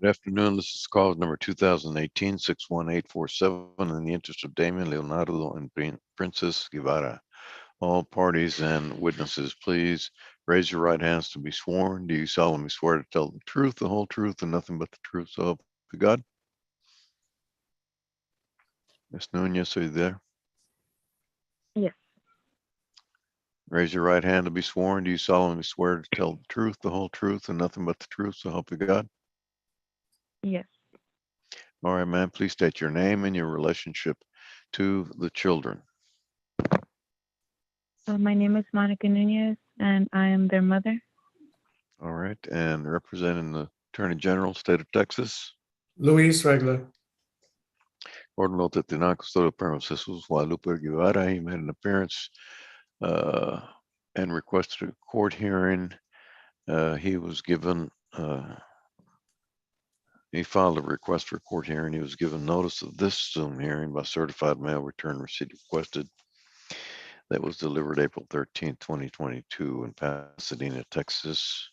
Good afternoon. This is cause number 2018-61847 in the interest of Damien, Leonardo, and Princess Guevara. All parties and witnesses, please raise your right hands to be sworn. Do you solemnly swear to tell the truth, the whole truth, and nothing but the truth, so help you God? Ms. Nunez, are you there? Yes. Raise your right hand to be sworn. Do you solemnly swear to tell the truth, the whole truth, and nothing but the truth, so help you God? Yes. All right, ma'am, please state your name and your relationship to the children. My name is Monica Nunez, and I am their mother. All right, and representing the Attorney General, State of Texas. Luis Regla. Orden that the non-custodial parent of Jesus Guadalupe Guevara, he made an appearance and requested a court hearing. He was given, he filed a request for a court hearing. He was given notice of this Zoom hearing by certified mail return receipt requested. That was delivered April 13th, 2022 in Pasadena, Texas.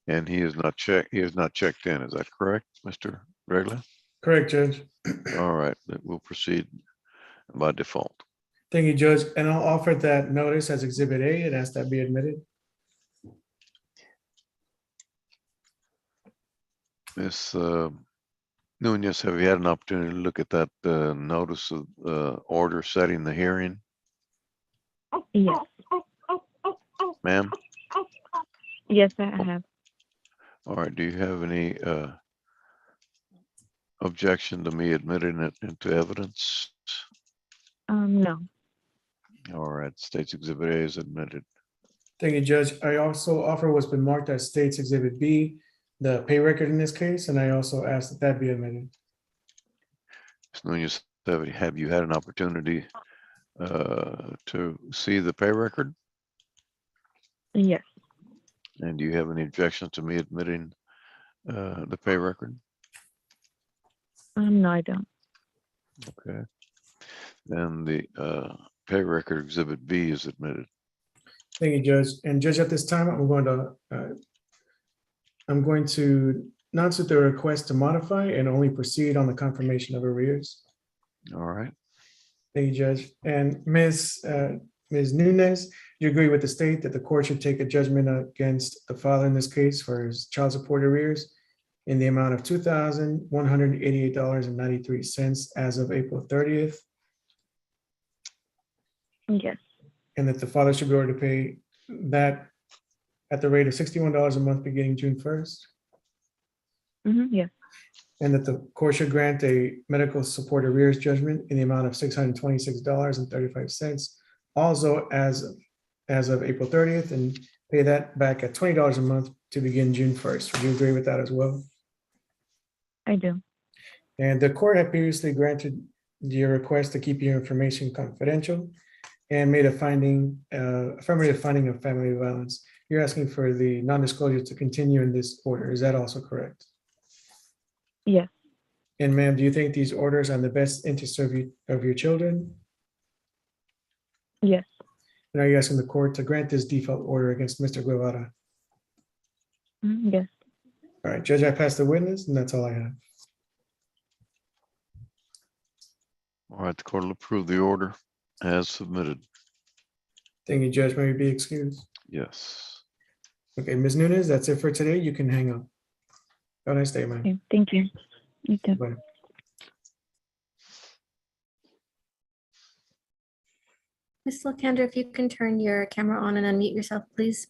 And he is not checked in. Is that correct, Mr. Regla? Correct, Judge. All right, we'll proceed by default. Thank you, Judge. And I'll offer that notice as Exhibit A and ask that be admitted. Ms. Nunez, have you had an opportunity to look at that notice of order setting the hearing, Yes. ma'am? Yes, I have. All right, do you have any objection to me admitting it into evidence? No. All right, State's Exhibit A is admitted. Thank you, Judge. I also offer what's been marked as State's Exhibit B, the pay record in this case, and I also ask that that be admitted. Ms. Nunez, have you had an opportunity to see the pay record? Yes. And do you have any objections to me admitting the pay record? No, I don't. Okay. Then the pay record Exhibit B is admitted. Thank you, Judge. And Judge, at this time, I'm going to not accept the request to modify and only proceed on the confirmation of arrears. All right. Thank you, Judge. And Ms. Nunez, you agree with the state that the court should take a judgment against the father in this case for his child support arrears in the amount of $2,188.93 as of April 30th, Yes. and that the father should be ordered to pay that at the rate of $61 a month beginning June 1st, Yes. and that the court should grant a medical support arrears judgment in the amount of $626.35, also as of April 30th, and pay that back at $20 a month to begin June 1st. Would you agree with that as well? I do. And the court had previously granted your request to keep your information confidential and made a affirmative finding of family violence. You're asking for the non-disclosure to continue in this order. Is that also correct? Yes. And ma'am, do you think these orders are in the best interest of your children? Yes. And are you asking the court to grant this default order against Mr. Guevara? Yes. All right, Judge, I pass the witness, and that's all I have. All right, the court will approve the order as submitted. Thank you, Judge. May we be excused? Yes. Okay, Ms. Nunez, that's it for today. You can hang up. Have a nice day, ma'am. Okay. Thank you. You too. Bye. Ms. Locandra, if you can turn your camera on and unmute yourself, please.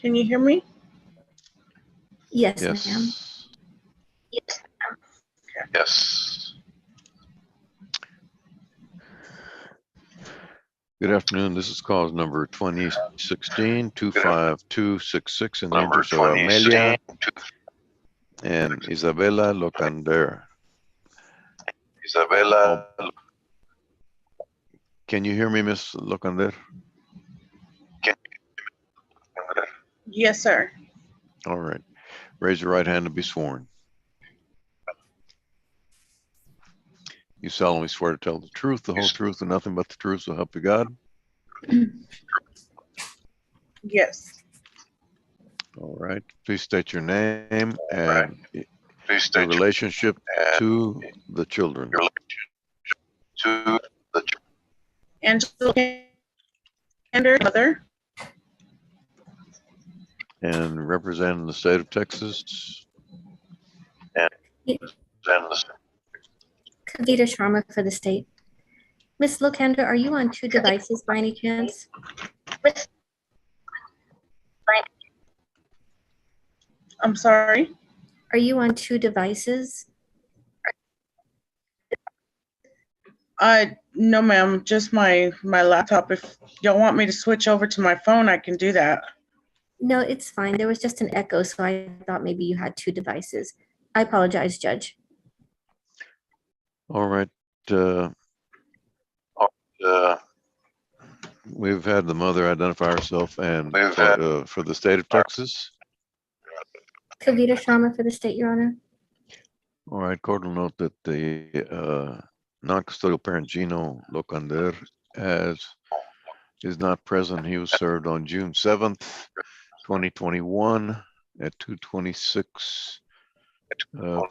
Can you hear me? Yes, ma'am. Yes. Yes. Good afternoon. This is cause number 2016-25266 in the interest of Amelia and Isabella Locander. Isabella. Can you hear me, Miss Locander? Yes, sir. All right. Raise your right hand to be sworn. You solemnly swear to tell the truth, the whole truth, and nothing but the truth, so help you God? Yes. All right. Please state your name and your relationship to the children. Angela Kander, mother. And representing the state of Texas. Kavita Sharma for the state. Ms. Lokanda, are you on 2 devices by any chance? I'm sorry. Are you on 2 devices? No, ma'am. Just my laptop. If y'all want me to switch over to my phone, I can do that. No, it's fine. There was just an echo, so I thought maybe you had 2 devices. I apologize, Judge. All right. We've had the mother identify herself and for the state of Texas. Kavita Sharma for the state, Your Honor. All right, court will note that the non-custodial parent Gino Locander is not present. He was served on June 7th, 2021 at 2:26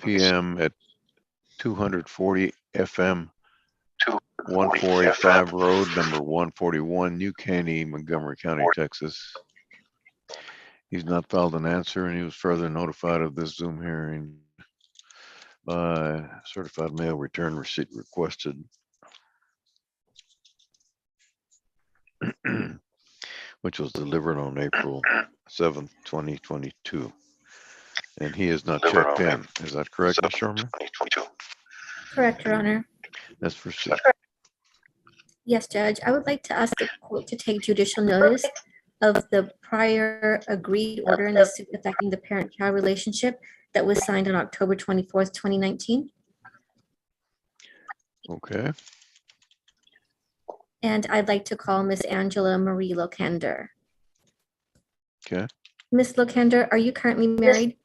p.m. at 240 FM 1485 Road, number 141, New Caney, Montgomery County, Texas. He's not filed an answer, and he was further notified of this Zoom hearing by certified mail return receipt requested, which was delivered on April 7th, 2022. And he is not checked in. Is that correct, Ms. Sherman? Correct, Your Honor. Let's proceed. Yes, Judge. I would like to ask the court to take judicial notice of the prior agreed order in the suit affecting the parent-child relationship that was signed on October 24th, 2019. Okay. And I'd like to call Miss Angela Marie Locander. Okay. Miss Locander, are you currently married?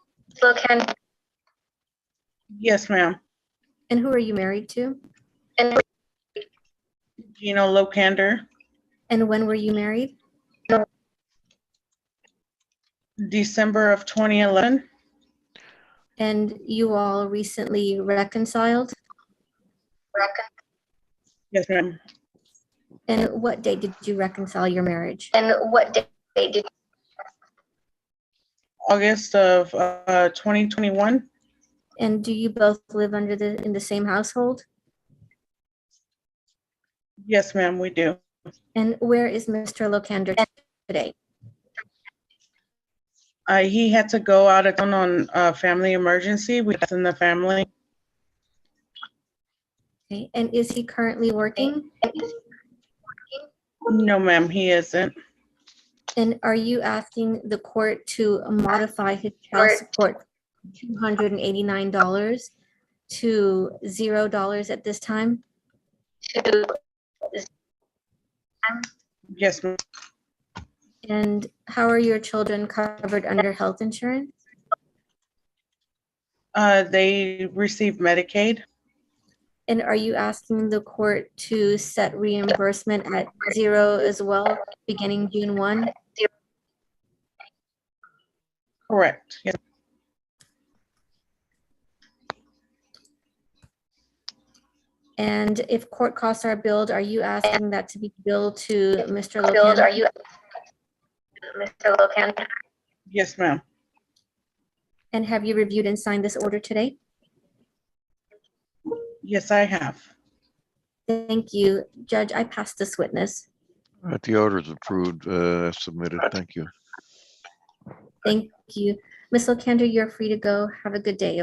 Yes, ma'am. And who are you married to? Gino Locander, And when were you married? December of 2011. And you all recently reconciled? Yes, ma'am. And what date did you reconcile your marriage? August of 2021. And do you both live in the same household? Yes, ma'am, we do. And where is Mr. Locander today? He had to go out of town on a family emergency. We in the family. Okay. And is he currently working? No, ma'am, he isn't. And are you asking the court to modify his child support $289 to $0 at this time? Yes, ma'am. And how are your children covered under health insurance? They receive Medicaid. And are you asking the court to set reimbursement at $0 as well, beginning June 1? Correct. Yes. And if court costs are billed, are you asking that to be billed to Mr. Locander? Yes, ma'am. And have you reviewed and signed this order today? Yes, I have. Thank you. Judge, I pass this witness. All right, the order is approved as submitted. Thank you. Thank you. Ms. Locander, you're free to go. Have a good day.